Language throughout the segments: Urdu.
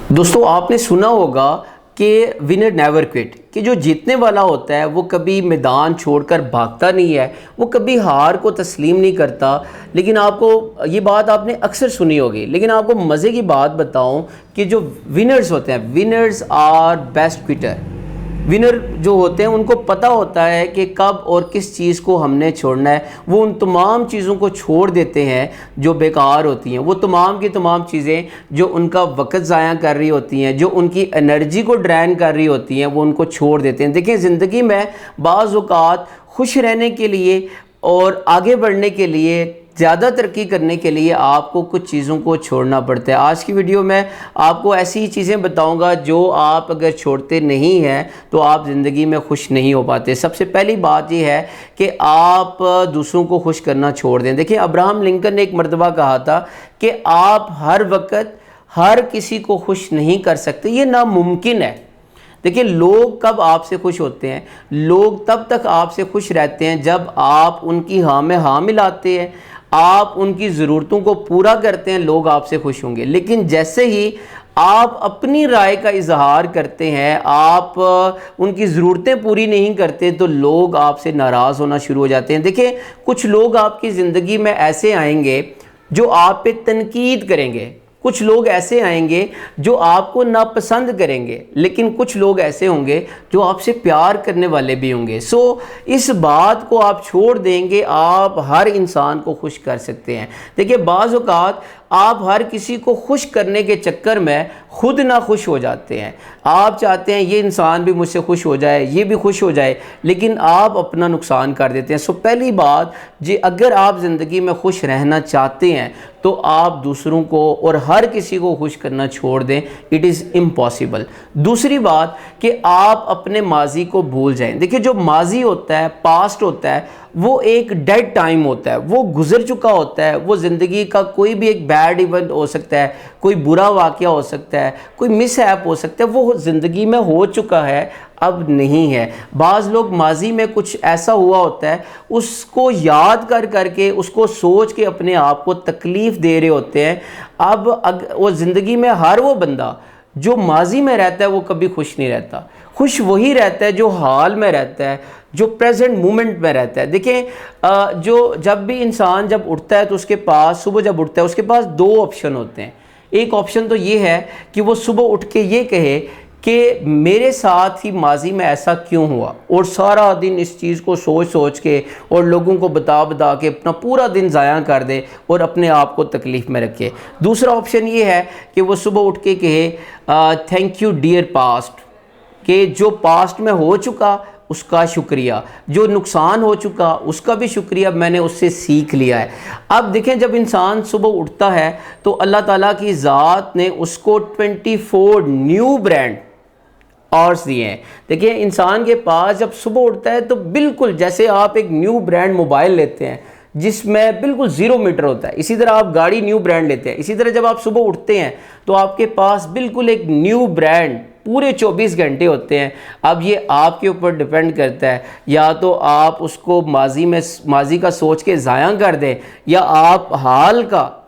دوستو آپ نے سنا ہوگا کہ ونر نیور کوئٹ، کہ جو جیتنے والا ہوتا ہے وہ کبھی میدان چھوڑ کر بھاگتا نہیں ہے، وہ کبھی ہار کو تسلیم نہیں کرتا۔ لیکن آپ کو یہ بات آپ نے اکثر سنی ہوگی، لیکن آپ کو مزے کی بات بتاؤں کہ جو ونرز ہوتے ہیں، ونرز آر بیسٹ کوئٹر۔ ونر جو ہوتے ہیں ان کو پتہ ہوتا ہے کہ کب اور کس چیز کو ہم نے چھوڑنا ہے، وہ ان تمام چیزوں کو چھوڑ دیتے ہیں جو بیکار ہوتی ہیں، وہ تمام کی تمام چیزیں جو ان کا وقت ضائع کر رہی ہوتی ہیں، جو ان کی انرجی کو ڈرین کر رہی ہوتی ہیں، وہ ان کو چھوڑ دیتے ہیں۔ دیکھیں زندگی میں بعض اوقات خوش رہنے کے لیے اور آگے بڑھنے کے لیے، زیادہ ترقی کرنے کے لیے آپ کو کچھ چیزوں کو چھوڑنا پڑتا ہے۔ آج کی ویڈیو میں آپ کو ایسی چیزیں بتاؤں گا جو آپ اگر چھوڑتے نہیں ہیں تو آپ زندگی میں خوش نہیں ہو پاتے۔ سب سے پہلی بات یہ ہے کہ آپ دوسروں کو خوش کرنا چھوڑ دیں۔ دیکھیں ابراہم لنکن نے ایک مرتبہ کہا تھا کہ آپ ہر وقت ہر کسی کو خوش نہیں کر سکتے، یہ ناممکن ہے۔ دیکھیں لوگ کب آپ سے خوش ہوتے ہیں؟ لوگ تب تک آپ سے خوش رہتے ہیں جب آپ ان کی ہاں میں ہاں ملاتے ہیں، آپ ان کی ضرورتوں کو پورا کرتے ہیں، لوگ آپ سے خوش ہوں گے۔ لیکن جیسے ہی آپ اپنی رائے کا اظہار کرتے ہیں، آپ ان کی ضرورتیں پوری نہیں کرتے، تو لوگ آپ سے ناراض ہونا شروع ہو جاتے ہیں۔ دیکھیں کچھ لوگ آپ کی زندگی میں ایسے آئیں گے جو آپ پہ تنقید کریں گے، کچھ لوگ ایسے آئیں گے جو آپ کو ناپسند کریں گے، لیکن کچھ لوگ ایسے ہوں گے جو آپ سے پیار کرنے والے بھی ہوں گے۔ اس بات کو آپ چھوڑ دیں گے، آپ ہر انسان کو خوش کر سکتے ہیں۔ دیکھیں بعض اوقات آپ ہر کسی کو خوش کرنے کے چکر میں خود نہ خوش ہو جاتے ہیں۔ آپ چاہتے ہیں یہ انسان بھی مجھ سے خوش ہو جائے، یہ بھی خوش ہو جائے، لیکن آپ اپنا نقصان کر دیتے ہیں۔ پہلی بات جی، اگر آپ زندگی میں خوش رہنا چاہتے ہیں تو آپ دوسروں کو اور ہر کسی کو خوش کرنا چھوڑ دیں، اٹ از امپاسبل۔ دوسری بات کہ آپ اپنے ماضی کو بھول جائیں۔ دیکھیں جو ماضی ہوتا ہے، پاسٹ ہوتا ہے، وہ ایک ڈیڈ ٹائم ہوتا ہے، وہ گزر چکا ہوتا ہے۔ وہ زندگی کا کوئی بھی ایک بیڈ ایونٹ ہو سکتا ہے، کوئی برا واقعہ ہو سکتا ہے، کوئی مس ہیپ ہو سکتا ہے، وہ زندگی میں ہو چکا ہے، اب نہیں ہے۔ بعض لوگ ماضی میں کچھ ایسا ہوا ہوتا ہے، اس کو یاد کر کے، اس کو سوچ کے اپنے آپ کو تکلیف دے رہے ہوتے ہیں۔ اب وہ زندگی میں ہر وہ بندہ جو ماضی میں رہتا ہے وہ کبھی خوش نہیں رہتا۔ خوش وہی رہتا ہے جو حال میں رہتا ہے، جو پریزنٹ مومنٹ میں رہتا ہے۔ دیکھیں جب بھی انسان جب اٹھتا ہے تو اس کے پاس، صبح جب اٹھتا ہے اس کے پاس دو آپشن ہوتے ہیں۔ ایک آپشن تو یہ ہے کہ وہ صبح اٹھ کے یہ کہے کہ میرے ساتھ ہی ماضی میں ایسا کیوں ہوا، اور سارا دن اس چیز کو سوچ کے اور لوگوں کو بتا کے اپنا پورا دن ضائع کر دے اور اپنے آپ کو تکلیف میں رکھے۔ دوسرا آپشن یہ ہے کہ وہ صبح اٹھ کے کہے تھینک یو ڈیئر پاسٹ، کہ جو پاسٹ میں ہو چکا اس کا شکریہ، جو نقصان ہو چکا اس کا بھی شکریہ، میں نے اس سے سیکھ لیا ہے۔ اب دیکھیں جب انسان صبح اٹھتا ہے تو اللہ تعالیٰ کی ذات نے اس کو 24 نیو برانڈ آرس دیے ہیں۔ دیکھیں انسان کے پاس جب صبح اٹھتا ہے تو بالکل جیسے آپ ایک نیو برانڈ موبائل لیتے ہیں جس میں بالکل 0 میٹر ہوتا ہے، اسی طرح آپ گاڑی نیو برانڈ لیتے ہیں، اسی طرح جب آپ صبح اٹھتے ہیں تو آپ کے پاس بالکل ایک نیو برانڈ پورے 24 گھنٹے ہوتے ہیں۔ اب یہ آپ کے اوپر ڈیپینڈ کرتا ہے، یا تو آپ اس کو ماضی کا سوچ کے ضائع کر دیں، یا آپ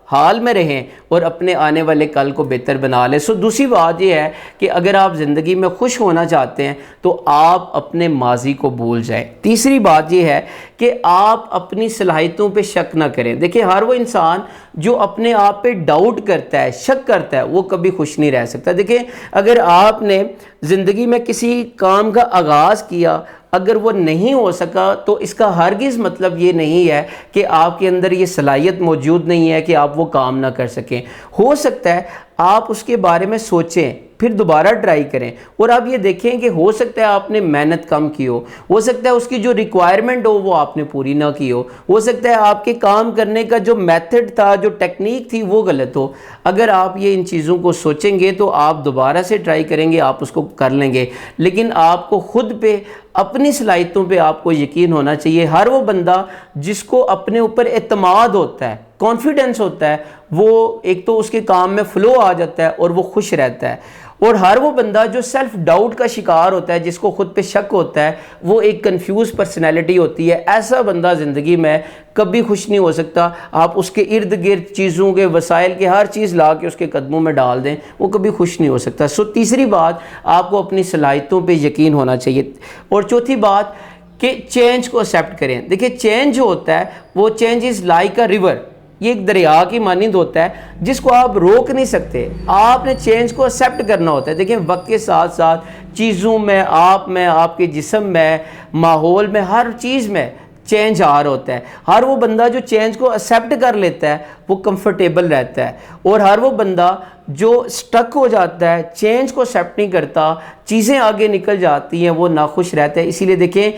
حال میں رہیں اور اپنے آنے والے کل کو بہتر بنا لیں۔ دوسری بات یہ ہے کہ اگر آپ زندگی میں خوش ہونا چاہتے ہیں تو آپ اپنے ماضی کو بھول جائیں۔ تیسری بات یہ ہے کہ آپ اپنی صلاحیتوں پہ شک نہ کریں۔ دیکھیں ہر وہ انسان جو اپنے آپ پہ ڈاؤٹ کرتا ہے، شک کرتا ہے، وہ کبھی خوش نہیں رہ سکتا۔ دیکھیں اگر آپ نے زندگی میں کسی کام کا آغاز کیا، اگر وہ نہیں ہو سکا تو اس کا ہرگز مطلب یہ نہیں ہے کہ آپ کے اندر یہ صلاحیت موجود نہیں ہے کہ آپ وہ کام نہ کر سکیں۔ ہو سکتا ہے آپ اس کے بارے میں سوچیں، پھر دوبارہ ٹرائی کریں، اور آپ یہ دیکھیں کہ ہو سکتا ہے آپ نے محنت کم کی ہو سکتا ہے اس کی جو ریکوائرمنٹ ہو وہ آپ نے پوری نہ کی ہو سکتا ہے آپ کے کام کرنے کا جو میتھڈ تھا، جو ٹیکنیک تھی وہ غلط ہو۔ اگر آپ یہ ان چیزوں کو سوچیں گے تو آپ دوبارہ سے ٹرائی کریں گے، آپ اس کو کر لیں گے۔ لیکن آپ کو خود پہ، اپنی صلاحیتوں پہ آپ کو یقین ہونا چاہیے۔ ہر وہ بندہ جس کو اپنے اوپر اعتماد ہوتا ہے کانفیڈنس ہوتا ہے وہ ایک تو اس کے کام میں فلو آ جاتا ہے اور وہ خوش رہتا ہے. اور ہر وہ بندہ جو سیلف ڈاؤٹ کا شکار ہوتا ہے, جس کو خود پہ شک ہوتا ہے, وہ ایک کنفیوز پرسنالٹی ہوتی ہے. ایسا بندہ زندگی میں کبھی خوش نہیں ہو سکتا. آپ اس کے ارد گرد چیزوں کے, وسائل کے, ہر چیز لا کے اس کے قدموں میں ڈال دیں, وہ کبھی خوش نہیں ہو سکتا. تیسری بات, آپ کو اپنی صلاحیتوں پہ یقین ہونا چاہیے. اور چوتھی بات کہ چینج کو ایکسیپٹ کریں. دیکھیں چینج جو ہوتا ہے وہ change is like a river, یہ ایک دریا کی مانند ہوتا ہے جس کو آپ روک نہیں سکتے. آپ نے چینج کو ایکسیپٹ کرنا ہوتا ہے. دیکھیں وقت کے ساتھ ساتھ چیزوں میں, آپ کے جسم میں, ماحول میں, ہر چیز میں چینج آ رہا ہوتا ہے. ہر وہ بندہ جو چینج کو ایکسیپٹ کر لیتا ہے وہ کمفرٹیبل رہتا ہے, اور ہر وہ بندہ جو سٹک ہو جاتا ہے, چینج کو ایکسیپٹ نہیں کرتا, چیزیں آگے نکل جاتی ہیں, وہ ناخوش رہتا ہے. اسی لیے دیکھیں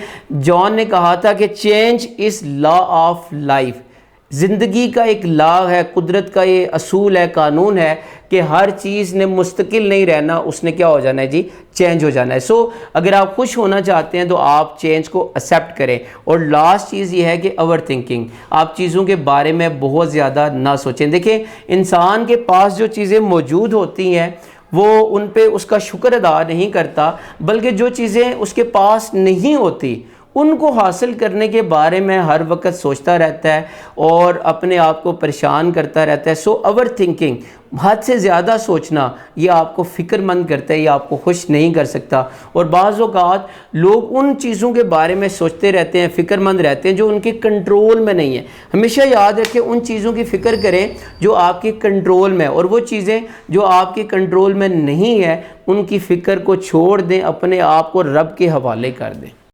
جان نے کہا تھا کہ change is law of life. زندگی کا ایک لا ہے, قدرت کا یہ اصول ہے, قانون ہے کہ ہر چیز نے مستقل نہیں رہنا, اس نے کیا ہو جانا ہے جی, چینج ہو جانا ہے. اگر آپ خوش ہونا چاہتے ہیں تو آپ چینج کو ایکسیپٹ کریں. اور لاسٹ چیز یہ ہے کہ اوور تھنکنگ, آپ چیزوں کے بارے میں بہت زیادہ نہ سوچیں. دیکھیں انسان کے پاس جو چیزیں موجود ہوتی ہیں وہ ان پہ اس کا شکر ادا نہیں کرتا, بلکہ جو چیزیں اس کے پاس نہیں ہوتی ان کو حاصل کرنے کے بارے میں ہر وقت سوچتا رہتا ہے اور اپنے آپ کو پریشان کرتا رہتا ہے. اوور تھنکنگ, حد سے زیادہ سوچنا, یہ آپ کو فکر مند کرتا ہے, یہ آپ کو خوش نہیں کر سکتا. اور بعض اوقات لوگ ان چیزوں کے بارے میں سوچتے رہتے ہیں, فکر مند رہتے ہیں جو ان کے کنٹرول میں نہیں ہیں. ہمیشہ یاد رکھیں ان چیزوں کی فکر کریں جو آپ کے کنٹرول میں, اور وہ چیزیں جو آپ کے کنٹرول میں نہیں ہیں ان کی فکر کو چھوڑ دیں, اپنے آپ کو رب کے حوالے کر دیں.